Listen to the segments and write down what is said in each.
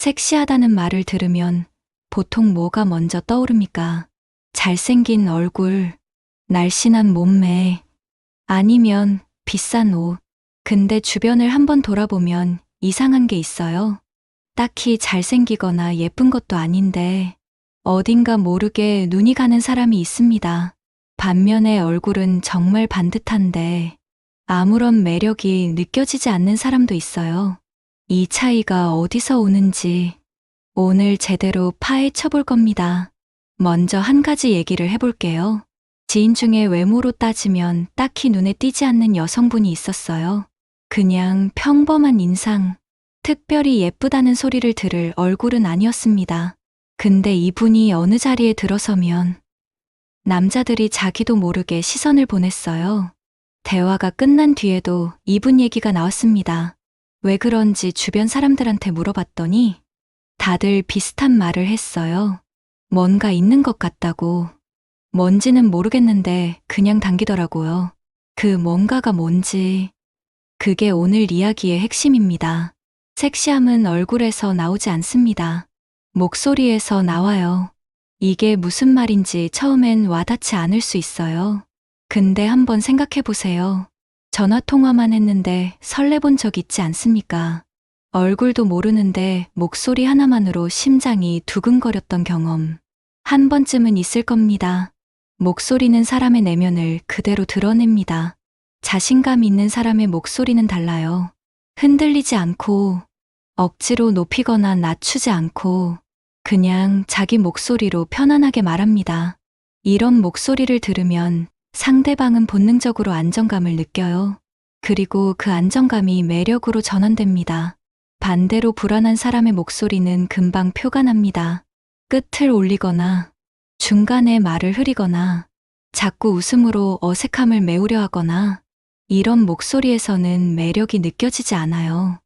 섹시하다는 말을 들으면 보통 뭐가 먼저 떠오릅니까? 잘생긴 얼굴, 날씬한 몸매, 아니면 비싼 옷. 근데 주변을 한번 돌아보면 이상한 게 있어요. 딱히 잘생기거나 예쁜 것도 아닌데 어딘가 모르게 눈이 가는 사람이 있습니다. 반면에 얼굴은 정말 반듯한데 아무런 매력이 느껴지지 않는 사람도 있어요. 이 차이가 어디서 오는지 오늘 제대로 파헤쳐 볼 겁니다. 먼저 한 가지 얘기를 해볼게요. 지인 중에 외모로 따지면 딱히 눈에 띄지 않는 여성분이 있었어요. 그냥 평범한 인상, 특별히 예쁘다는 소리를 들을 얼굴은 아니었습니다. 근데 이분이 어느 자리에 들어서면 남자들이 자기도 모르게 시선을 보냈어요. 대화가 끝난 뒤에도 이분 얘기가 나왔습니다. 왜 그런지 주변 사람들한테 물어봤더니 다들 비슷한 말을 했어요. 뭔가 있는 것 같다고. 뭔지는 모르겠는데 그냥 당기더라고요. 그 뭔가가 뭔지. 그게 오늘 이야기의 핵심입니다. 섹시함은 얼굴에서 나오지 않습니다. 목소리에서 나와요. 이게 무슨 말인지 처음엔 와닿지 않을 수 있어요. 근데 한번 생각해 보세요. 전화통화만 했는데 설레본 적 있지 않습니까? 얼굴도 모르는데 목소리 하나만으로 심장이 두근거렸던 경험. 한 번쯤은 있을 겁니다. 목소리는 사람의 내면을 그대로 드러냅니다. 자신감 있는 사람의 목소리는 달라요. 흔들리지 않고, 억지로 높이거나 낮추지 않고, 그냥 자기 목소리로 편안하게 말합니다. 이런 목소리를 들으면 상대방은 본능적으로 안정감을 느껴요. 그리고 그 안정감이 매력으로 전환됩니다. 반대로 불안한 사람의 목소리는 금방 표가 납니다. 끝을 올리거나 중간에 말을 흐리거나 자꾸 웃음으로 어색함을 메우려 하거나 이런 목소리에서는 매력이 느껴지지 않아요.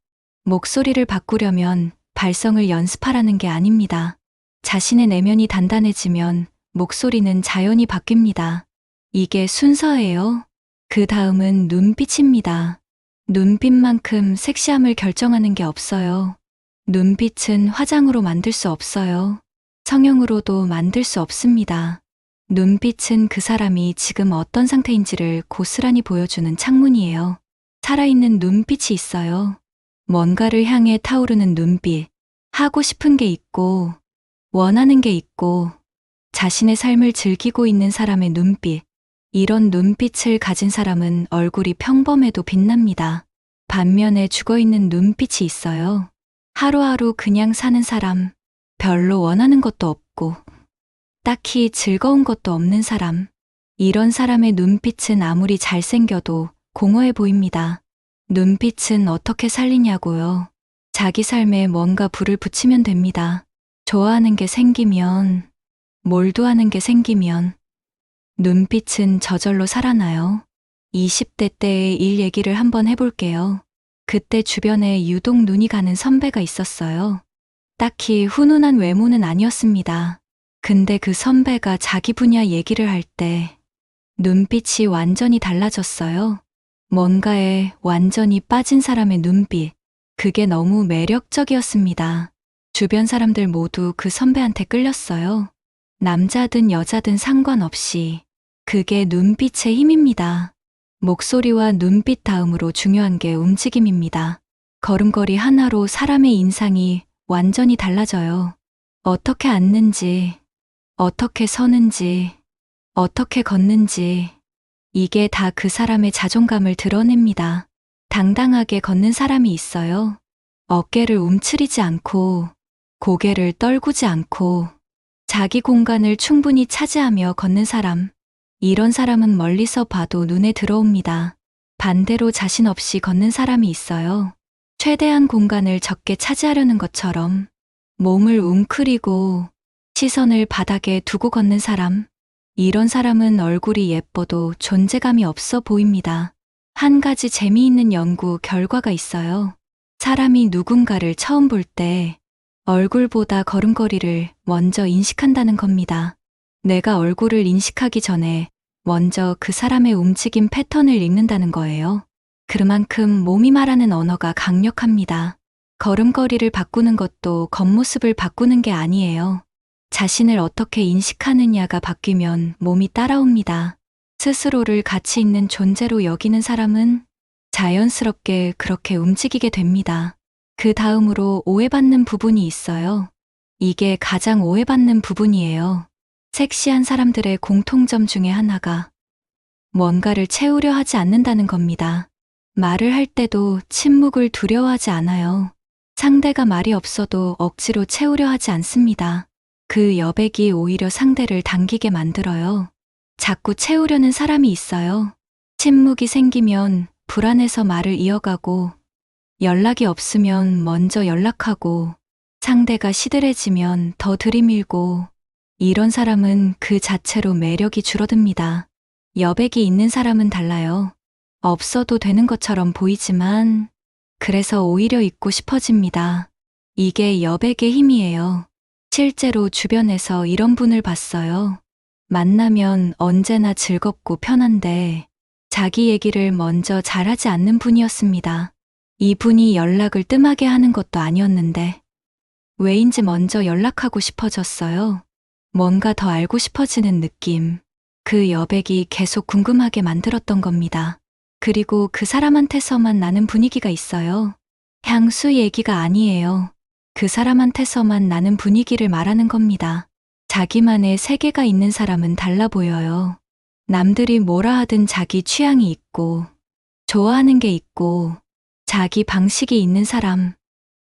목소리를 바꾸려면 발성을 연습하라는 게 아닙니다. 자신의 내면이 단단해지면 목소리는 자연히 바뀝니다. 이게 순서예요. 그 다음은 눈빛입니다. 눈빛만큼 섹시함을 결정하는 게 없어요. 눈빛은 화장으로 만들 수 없어요. 성형으로도 만들 수 없습니다. 눈빛은 그 사람이 지금 어떤 상태인지를 고스란히 보여주는 창문이에요. 살아있는 눈빛이 있어요. 뭔가를 향해 타오르는 눈빛, 하고 싶은 게 있고, 원하는 게 있고, 자신의 삶을 즐기고 있는 사람의 눈빛, 이런 눈빛을 가진 사람은 얼굴이 평범해도 빛납니다. 반면에 죽어있는 눈빛이 있어요. 하루하루 그냥 사는 사람, 별로 원하는 것도 없고, 딱히 즐거운 것도 없는 사람, 이런 사람의 눈빛은 아무리 잘생겨도 공허해 보입니다. 눈빛은 어떻게 살리냐고요. 자기 삶에 뭔가 불을 붙이면 됩니다. 좋아하는 게 생기면, 몰두하는 게 생기면, 눈빛은 저절로 살아나요. 20대 때의 일 얘기를 한번 해볼게요. 그때 주변에 유독 눈이 가는 선배가 있었어요. 딱히 훈훈한 외모는 아니었습니다. 근데 그 선배가 자기 분야 얘기를 할 때 눈빛이 완전히 달라졌어요. 뭔가에 완전히 빠진 사람의 눈빛. 그게 너무 매력적이었습니다. 주변 사람들 모두 그 선배한테 끌렸어요. 남자든 여자든 상관없이. 그게 눈빛의 힘입니다. 목소리와 눈빛 다음으로 중요한 게 움직임입니다. 걸음걸이 하나로 사람의 인상이 완전히 달라져요. 어떻게 앉는지, 어떻게 서는지, 어떻게 걷는지, 이게 다 그 사람의 자존감을 드러냅니다. 당당하게 걷는 사람이 있어요. 어깨를 움츠리지 않고, 고개를 떨구지 않고, 자기 공간을 충분히 차지하며 걷는 사람. 이런 사람은 멀리서 봐도 눈에 들어옵니다. 반대로 자신 없이 걷는 사람이 있어요. 최대한 공간을 적게 차지하려는 것처럼 몸을 웅크리고 시선을 바닥에 두고 걷는 사람. 이런 사람은 얼굴이 예뻐도 존재감이 없어 보입니다. 한 가지 재미있는 연구 결과가 있어요. 사람이 누군가를 처음 볼 때 얼굴보다 걸음걸이를 먼저 인식한다는 겁니다. 내가 얼굴을 인식하기 전에 먼저 그 사람의 움직임 패턴을 읽는다는 거예요. 그만큼 몸이 말하는 언어가 강력합니다. 걸음걸이를 바꾸는 것도 겉모습을 바꾸는 게 아니에요. 자신을 어떻게 인식하느냐가 바뀌면 몸이 따라옵니다. 스스로를 가치 있는 존재로 여기는 사람은 자연스럽게 그렇게 움직이게 됩니다. 그 다음으로 오해받는 부분이 있어요. 이게 가장 오해받는 부분이에요. 섹시한 사람들의 공통점 중에 하나가 뭔가를 채우려 하지 않는다는 겁니다. 말을 할 때도 침묵을 두려워하지 않아요. 상대가 말이 없어도 억지로 채우려 하지 않습니다. 그 여백이 오히려 상대를 당기게 만들어요. 자꾸 채우려는 사람이 있어요. 침묵이 생기면 불안해서 말을 이어가고, 연락이 없으면 먼저 연락하고, 상대가 시들해지면 더 들이밀고, 이런 사람은 그 자체로 매력이 줄어듭니다. 여백이 있는 사람은 달라요. 없어도 되는 것처럼 보이지만, 그래서 오히려 있고 싶어집니다. 이게 여백의 힘이에요. 실제로 주변에서 이런 분을 봤어요. 만나면 언제나 즐겁고 편한데 자기 얘기를 먼저 잘하지 않는 분이었습니다. 이분이 연락을 뜸하게 하는 것도 아니었는데 왜인지 먼저 연락하고 싶어졌어요. 뭔가 더 알고 싶어지는 느낌. 그 여백이 계속 궁금하게 만들었던 겁니다. 그리고 그 사람한테서만 나는 분위기가 있어요. 향수 얘기가 아니에요. 그 사람한테서만 나는 분위기를 말하는 겁니다. 자기만의 세계가 있는 사람은 달라 보여요. 남들이 뭐라 하든 자기 취향이 있고, 좋아하는 게 있고, 자기 방식이 있는 사람,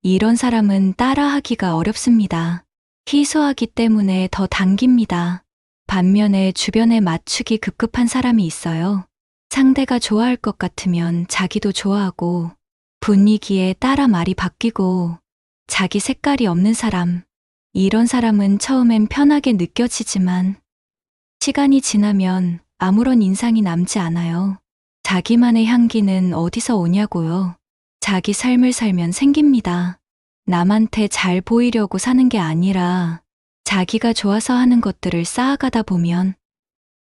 이런 사람은 따라하기가 어렵습니다. 희소하기 때문에 더 당깁니다. 반면에 주변에 맞추기 급급한 사람이 있어요. 상대가 좋아할 것 같으면 자기도 좋아하고, 분위기에 따라 말이 바뀌고, 자기 색깔이 없는 사람, 이런 사람은 처음엔 편하게 느껴지지만 시간이 지나면 아무런 인상이 남지 않아요. 자기만의 향기는 어디서 오냐고요. 자기 삶을 살면 생깁니다. 남한테 잘 보이려고 사는 게 아니라 자기가 좋아서 하는 것들을 쌓아가다 보면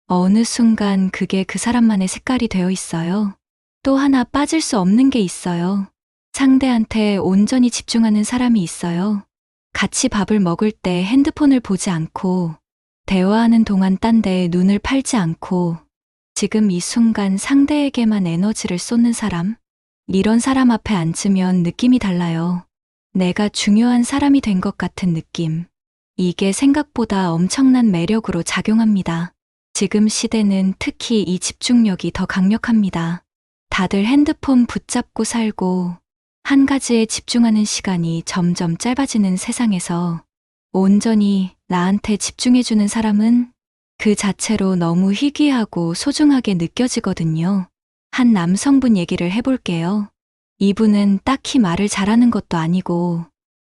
어느 순간 그게 그 사람만의 색깔이 되어 있어요. 또 하나 빠질 수 없는 게 있어요. 상대한테 온전히 집중하는 사람이 있어요. 같이 밥을 먹을 때 핸드폰을 보지 않고, 대화하는 동안 딴 데에 눈을 팔지 않고, 지금 이 순간 상대에게만 에너지를 쏟는 사람? 이런 사람 앞에 앉으면 느낌이 달라요. 내가 중요한 사람이 된 것 같은 느낌. 이게 생각보다 엄청난 매력으로 작용합니다. 지금 시대는 특히 이 집중력이 더 강력합니다. 다들 핸드폰 붙잡고 살고, 한 가지에 집중하는 시간이 점점 짧아지는 세상에서 온전히 나한테 집중해주는 사람은 그 자체로 너무 희귀하고 소중하게 느껴지거든요. 한 남성분 얘기를 해볼게요. 이분은 딱히 말을 잘하는 것도 아니고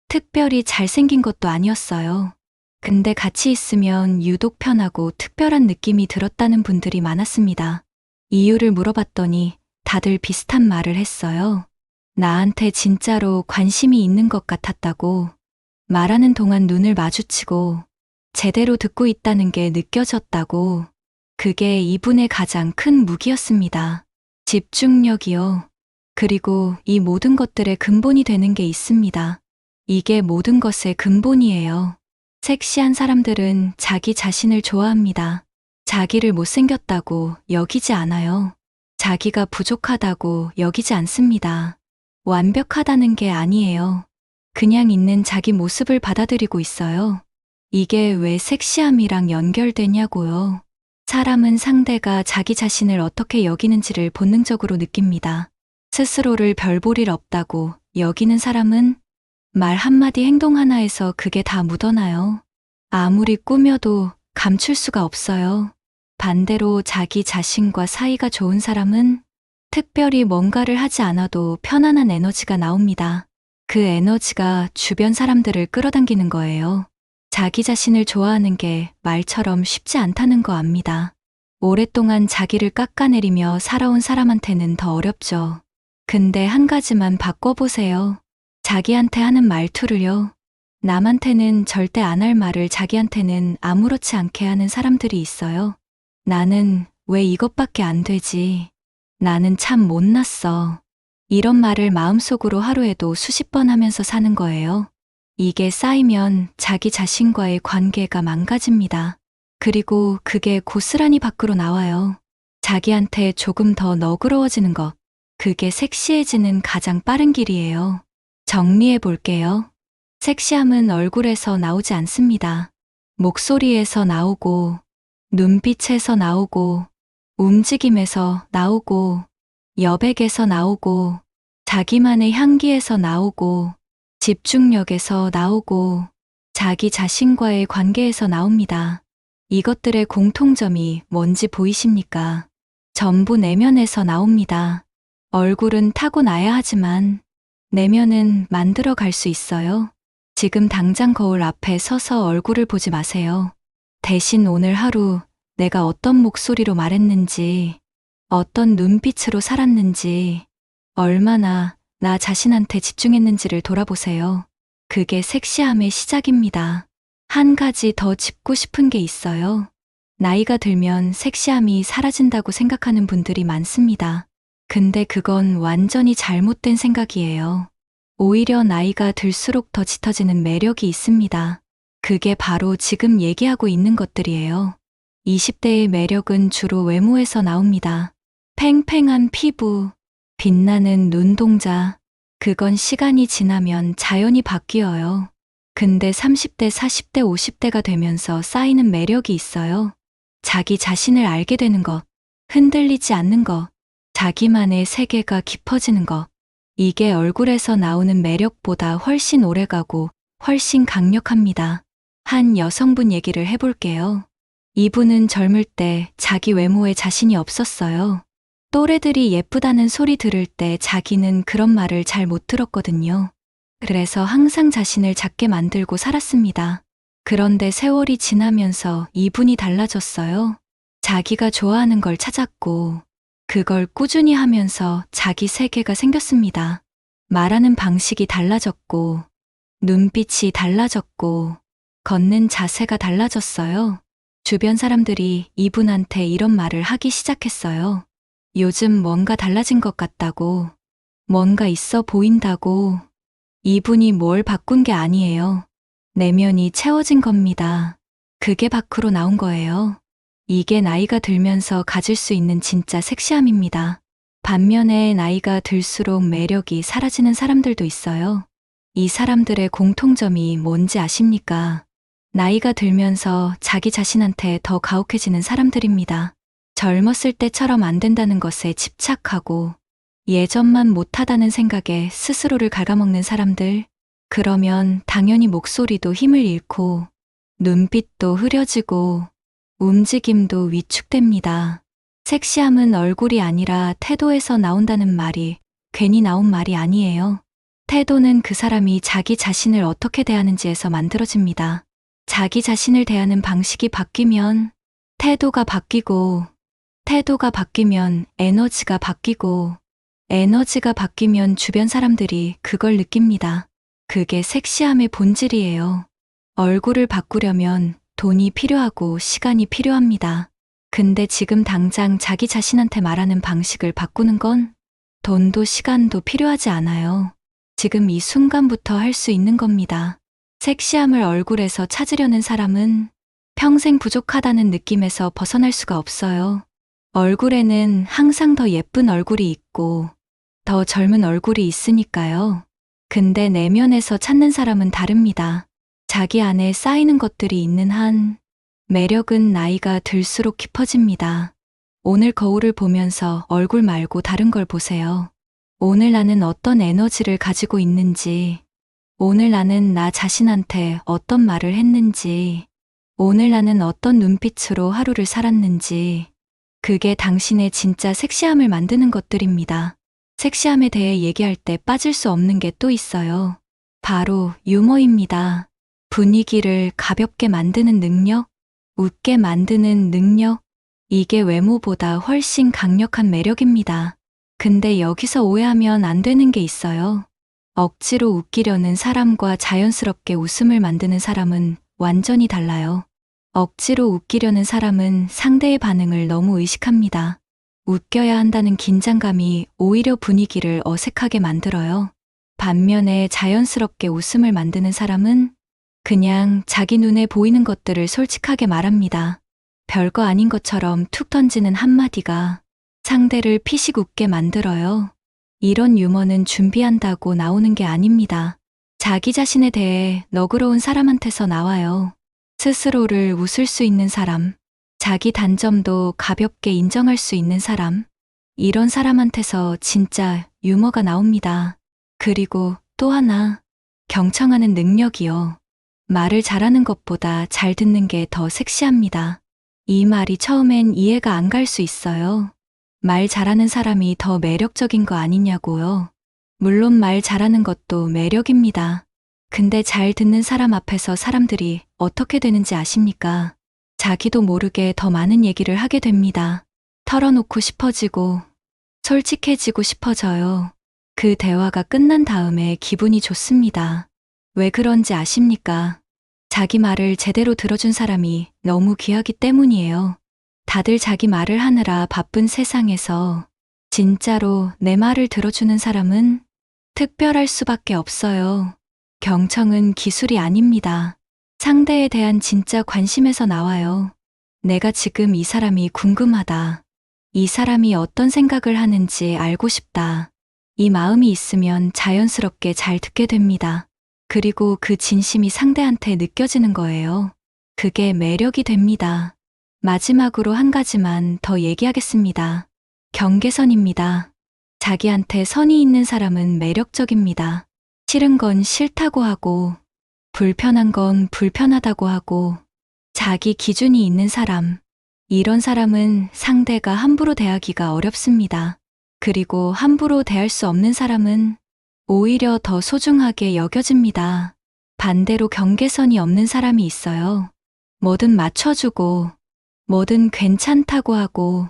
특별히 잘생긴 것도 아니었어요. 근데 같이 있으면 유독 편하고 특별한 느낌이 들었다는 분들이 많았습니다. 이유를 물어봤더니 다들 비슷한 말을 했어요. 나한테 진짜로 관심이 있는 것 같았다고. 말하는 동안 눈을 마주치고 제대로 듣고 있다는 게 느껴졌다고. 그게 이분의 가장 큰 무기였습니다. 집중력이요. 그리고 이 모든 것들의 근본이 되는 게 있습니다. 이게 모든 것의 근본이에요. 섹시한 사람들은 자기 자신을 좋아합니다. 자기를 못생겼다고 여기지 않아요. 자기가 부족하다고 여기지 않습니다. 완벽하다는 게 아니에요. 그냥 있는 자기 모습을 받아들이고 있어요. 이게 왜 섹시함이랑 연결되냐고요. 사람은 상대가 자기 자신을 어떻게 여기는지를 본능적으로 느낍니다. 스스로를 별 볼 일 없다고 여기는 사람은 말 한마디 행동 하나에서 그게 다 묻어나요. 아무리 꾸며도 감출 수가 없어요. 반대로 자기 자신과 사이가 좋은 사람은 특별히 뭔가를 하지 않아도 편안한 에너지가 나옵니다. 그 에너지가 주변 사람들을 끌어당기는 거예요. 자기 자신을 좋아하는 게 말처럼 쉽지 않다는 거 압니다. 오랫동안 자기를 깎아내리며 살아온 사람한테는 더 어렵죠. 근데 한 가지만 바꿔보세요. 자기한테 하는 말투를요. 남한테는 절대 안 할 말을 자기한테는 아무렇지 않게 하는 사람들이 있어요. 나는 왜 이것밖에 안 되지? 나는 참 못났어. 이런 말을 마음속으로 하루에도 수십 번 하면서 사는 거예요. 이게 쌓이면 자기 자신과의 관계가 망가집니다. 그리고 그게 고스란히 밖으로 나와요. 자기한테 조금 더 너그러워지는 것. 그게 섹시해지는 가장 빠른 길이에요. 정리해 볼게요. 섹시함은 얼굴에서 나오지 않습니다. 목소리에서 나오고, 눈빛에서 나오고, 움직임에서 나오고, 여백에서 나오고, 자기만의 향기에서 나오고, 집중력에서 나오고, 자기 자신과의 관계에서 나옵니다. 이것들의 공통점이 뭔지 보이십니까? 전부 내면에서 나옵니다. 얼굴은 타고나야 하지만 내면은 만들어 갈 수 있어요. 지금 당장 거울 앞에 서서 얼굴을 보지 마세요. 대신 오늘 하루 내가 어떤 목소리로 말했는지, 어떤 눈빛으로 살았는지, 얼마나 나 자신한테 집중했는지를 돌아보세요. 그게 섹시함의 시작입니다. 한 가지 더 짚고 싶은 게 있어요. 나이가 들면 섹시함이 사라진다고 생각하는 분들이 많습니다. 근데 그건 완전히 잘못된 생각이에요. 오히려 나이가 들수록 더 짙어지는 매력이 있습니다. 그게 바로 지금 얘기하고 있는 것들이에요. 20대의 매력은 주로 외모에서 나옵니다. 팽팽한 피부, 빛나는 눈동자, 그건 시간이 지나면 자연히 바뀌어요. 근데 30대, 40대, 50대가 되면서 쌓이는 매력이 있어요. 자기 자신을 알게 되는 것, 흔들리지 않는 것, 자기만의 세계가 깊어지는 것. 이게 얼굴에서 나오는 매력보다 훨씬 오래가고 훨씬 강력합니다. 한 여성분 얘기를 해볼게요. 이분은 젊을 때 자기 외모에 자신이 없었어요. 또래들이 예쁘다는 소리 들을 때 자기는 그런 말을 잘 못 들었거든요. 그래서 항상 자신을 작게 만들고 살았습니다. 그런데 세월이 지나면서 이분이 달라졌어요. 자기가 좋아하는 걸 찾았고, 그걸 꾸준히 하면서 자기 세계가 생겼습니다. 말하는 방식이 달라졌고, 눈빛이 달라졌고, 걷는 자세가 달라졌어요. 주변 사람들이 이분한테 이런 말을 하기 시작했어요. 요즘 뭔가 달라진 것 같다고, 뭔가 있어 보인다고. 이분이 뭘 바꾼 게 아니에요. 내면이 채워진 겁니다. 그게 밖으로 나온 거예요. 이게 나이가 들면서 가질 수 있는 진짜 섹시함입니다. 반면에 나이가 들수록 매력이 사라지는 사람들도 있어요. 이 사람들의 공통점이 뭔지 아십니까? 나이가 들면서 자기 자신한테 더 가혹해지는 사람들입니다. 젊었을 때처럼 안 된다는 것에 집착하고 예전만 못하다는 생각에 스스로를 갉아먹는 사람들. 그러면 당연히 목소리도 힘을 잃고 눈빛도 흐려지고 움직임도 위축됩니다. 섹시함은 얼굴이 아니라 태도에서 나온다는 말이 괜히 나온 말이 아니에요. 태도는 그 사람이 자기 자신을 어떻게 대하는지에서 만들어집니다. 자기 자신을 대하는 방식이 바뀌면 태도가 바뀌고, 태도가 바뀌면 에너지가 바뀌고, 에너지가 바뀌면 주변 사람들이 그걸 느낍니다. 그게 섹시함의 본질이에요. 얼굴을 바꾸려면 돈이 필요하고 시간이 필요합니다. 근데 지금 당장 자기 자신한테 말하는 방식을 바꾸는 건 돈도 시간도 필요하지 않아요. 지금 이 순간부터 할 수 있는 겁니다. 섹시함을 얼굴에서 찾으려는 사람은 평생 부족하다는 느낌에서 벗어날 수가 없어요. 얼굴에는 항상 더 예쁜 얼굴이 있고 더 젊은 얼굴이 있으니까요. 근데 내면에서 찾는 사람은 다릅니다. 자기 안에 쌓이는 것들이 있는 한 매력은 나이가 들수록 깊어집니다. 오늘 거울을 보면서 얼굴 말고 다른 걸 보세요. 오늘 나는 어떤 에너지를 가지고 있는지, 오늘 나는 나 자신한테 어떤 말을 했는지, 오늘 나는 어떤 눈빛으로 하루를 살았는지, 그게 당신의 진짜 섹시함을 만드는 것들입니다. 섹시함에 대해 얘기할 때 빠질 수 없는 게 또 있어요. 바로 유머입니다. 분위기를 가볍게 만드는 능력, 웃게 만드는 능력, 이게 외모보다 훨씬 강력한 매력입니다. 근데 여기서 오해하면 안 되는 게 있어요. 억지로 웃기려는 사람과 자연스럽게 웃음을 만드는 사람은 완전히 달라요. 억지로 웃기려는 사람은 상대의 반응을 너무 의식합니다. 웃겨야 한다는 긴장감이 오히려 분위기를 어색하게 만들어요. 반면에 자연스럽게 웃음을 만드는 사람은 그냥 자기 눈에 보이는 것들을 솔직하게 말합니다. 별거 아닌 것처럼 툭 던지는 한마디가 상대를 피식 웃게 만들어요. 이런 유머는 준비한다고 나오는 게 아닙니다. 자기 자신에 대해 너그러운 사람한테서 나와요. 스스로를 웃을 수 있는 사람, 자기 단점도 가볍게 인정할 수 있는 사람, 이런 사람한테서 진짜 유머가 나옵니다. 그리고 또 하나, 경청하는 능력이요. 말을 잘하는 것보다 잘 듣는 게 더 섹시합니다. 이 말이 처음엔 이해가 안 갈 수 있어요. 말 잘하는 사람이 더 매력적인 거 아니냐고요. 물론 말 잘하는 것도 매력입니다. 근데 잘 듣는 사람 앞에서 사람들이 어떻게 되는지 아십니까? 자기도 모르게 더 많은 얘기를 하게 됩니다. 털어놓고 싶어지고, 솔직해지고 싶어져요. 그 대화가 끝난 다음에 기분이 좋습니다. 왜 그런지 아십니까? 자기 말을 제대로 들어준 사람이 너무 귀하기 때문이에요. 다들 자기 말을 하느라 바쁜 세상에서 진짜로 내 말을 들어주는 사람은 특별할 수밖에 없어요. 경청은 기술이 아닙니다. 상대에 대한 진짜 관심에서 나와요. 내가 지금 이 사람이 궁금하다. 이 사람이 어떤 생각을 하는지 알고 싶다. 이 마음이 있으면 자연스럽게 잘 듣게 됩니다. 그리고 그 진심이 상대한테 느껴지는 거예요. 그게 매력이 됩니다. 마지막으로 한 가지만 더 얘기하겠습니다. 경계선입니다. 자기한테 선이 있는 사람은 매력적입니다. 싫은 건 싫다고 하고, 불편한 건 불편하다고 하고, 자기 기준이 있는 사람, 이런 사람은 상대가 함부로 대하기가 어렵습니다. 그리고 함부로 대할 수 없는 사람은 오히려 더 소중하게 여겨집니다. 반대로 경계선이 없는 사람이 있어요. 뭐든 맞춰주고, 뭐든 괜찮다고 하고,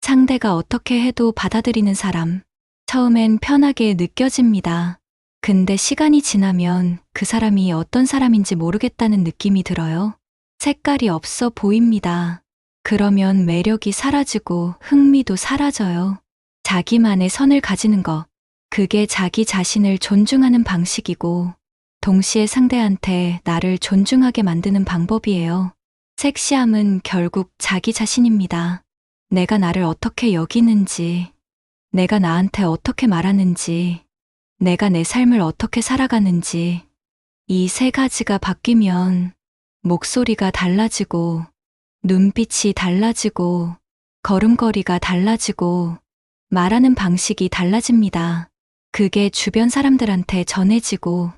상대가 어떻게 해도 받아들이는 사람. 처음엔 편하게 느껴집니다. 근데 시간이 지나면 그 사람이 어떤 사람인지 모르겠다는 느낌이 들어요. 색깔이 없어 보입니다. 그러면 매력이 사라지고 흥미도 사라져요. 자기만의 선을 가지는 것. 그게 자기 자신을 존중하는 방식이고, 동시에 상대한테 나를 존중하게 만드는 방법이에요. 섹시함은 결국 자기 자신입니다. 내가 나를 어떻게 여기는지, 내가 나한테 어떻게 말하는지, 내가 내 삶을 어떻게 살아가는지, 이 세 가지가 바뀌면 목소리가 달라지고, 눈빛이 달라지고, 걸음걸이가 달라지고, 말하는 방식이 달라집니다. 그게 주변 사람들한테 전해지고,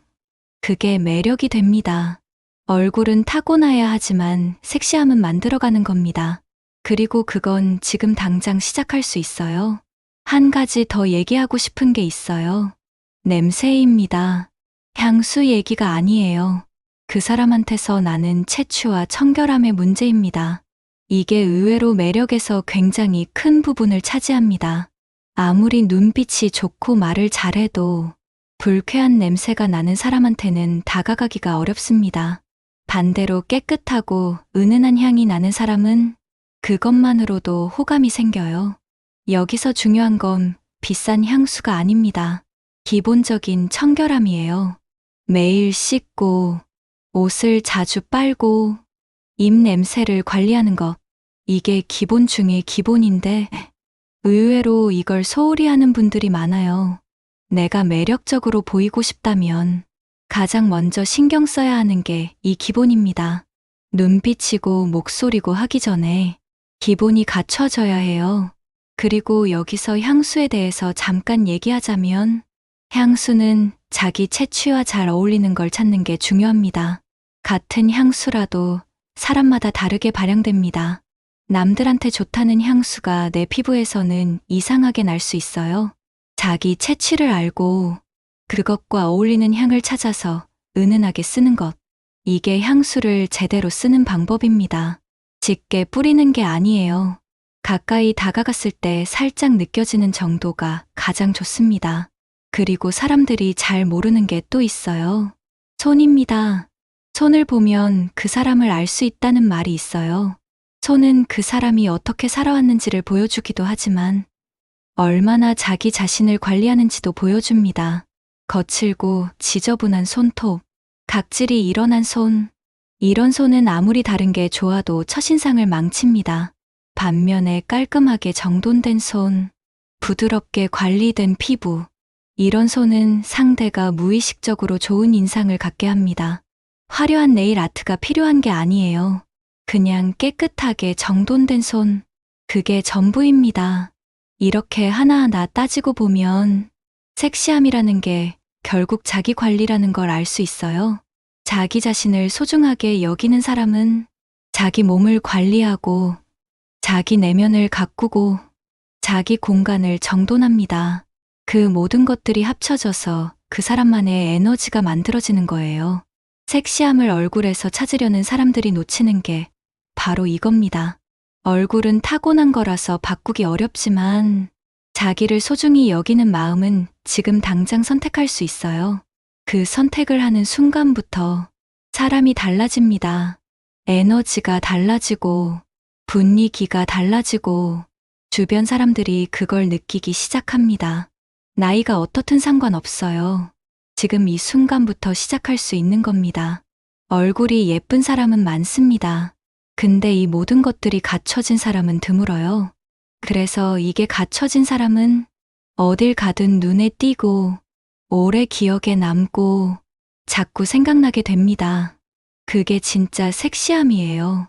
그게 매력이 됩니다. 얼굴은 타고나야 하지만 섹시함은 만들어가는 겁니다. 그리고 그건 지금 당장 시작할 수 있어요. 한 가지 더 얘기하고 싶은 게 있어요. 냄새입니다. 향수 얘기가 아니에요. 그 사람한테서 나는 채취와 청결함의 문제입니다. 이게 의외로 매력에서 굉장히 큰 부분을 차지합니다. 아무리 눈빛이 좋고 말을 잘해도 불쾌한 냄새가 나는 사람한테는 다가가기가 어렵습니다. 반대로 깨끗하고 은은한 향이 나는 사람은 그것만으로도 호감이 생겨요. 여기서 중요한 건 비싼 향수가 아닙니다. 기본적인 청결함이에요. 매일 씻고, 옷을 자주 빨고, 입 냄새를 관리하는 것. 이게 기본 중의 기본인데, 의외로 이걸 소홀히 하는 분들이 많아요. 내가 매력적으로 보이고 싶다면 가장 먼저 신경 써야 하는 게 이 기본입니다. 눈빛이고 목소리고 하기 전에 기본이 갖춰져야 해요. 그리고 여기서 향수에 대해서 잠깐 얘기하자면 향수는 자기 체취와 잘 어울리는 걸 찾는 게 중요합니다. 같은 향수라도 사람마다 다르게 발향됩니다. 남들한테 좋다는 향수가 내 피부에서는 이상하게 날 수 있어요. 자기 체취를 알고 그것과 어울리는 향을 찾아서 은은하게 쓰는 것. 이게 향수를 제대로 쓰는 방법입니다. 짙게 뿌리는 게 아니에요. 가까이 다가갔을 때 살짝 느껴지는 정도가 가장 좋습니다. 그리고 사람들이 잘 모르는 게 또 있어요. 손입니다. 손을 보면 그 사람을 알 수 있다는 말이 있어요. 손은 그 사람이 어떻게 살아왔는지를 보여주기도 하지만 얼마나 자기 자신을 관리하는지도 보여줍니다. 거칠고 지저분한 손톱, 각질이 일어난 손. 이런 손은 아무리 다른 게 좋아도 첫인상을 망칩니다. 반면에 깔끔하게 정돈된 손, 부드럽게 관리된 피부. 이런 손은 상대가 무의식적으로 좋은 인상을 갖게 합니다. 화려한 네일 아트가 필요한 게 아니에요. 그냥 깨끗하게 정돈된 손. 그게 전부입니다. 이렇게 하나하나 따지고 보면 섹시함이라는 게 결국 자기 관리라는 걸 알 수 있어요. 자기 자신을 소중하게 여기는 사람은 자기 몸을 관리하고 자기 내면을 가꾸고 자기 공간을 정돈합니다. 그 모든 것들이 합쳐져서 그 사람만의 에너지가 만들어지는 거예요. 섹시함을 얼굴에서 찾으려는 사람들이 놓치는 게 바로 이겁니다. 얼굴은 타고난 거라서 바꾸기 어렵지만 자기를 소중히 여기는 마음은 지금 당장 선택할 수 있어요. 그 선택을 하는 순간부터 사람이 달라집니다. 에너지가 달라지고 분위기가 달라지고 주변 사람들이 그걸 느끼기 시작합니다. 나이가 어떻든 상관없어요. 지금 이 순간부터 시작할 수 있는 겁니다. 얼굴이 예쁜 사람은 많습니다. 근데 이 모든 것들이 갖춰진 사람은 드물어요. 그래서 이게 갖춰진 사람은 어딜 가든 눈에 띄고 오래 기억에 남고 자꾸 생각나게 됩니다. 그게 진짜 섹시함이에요.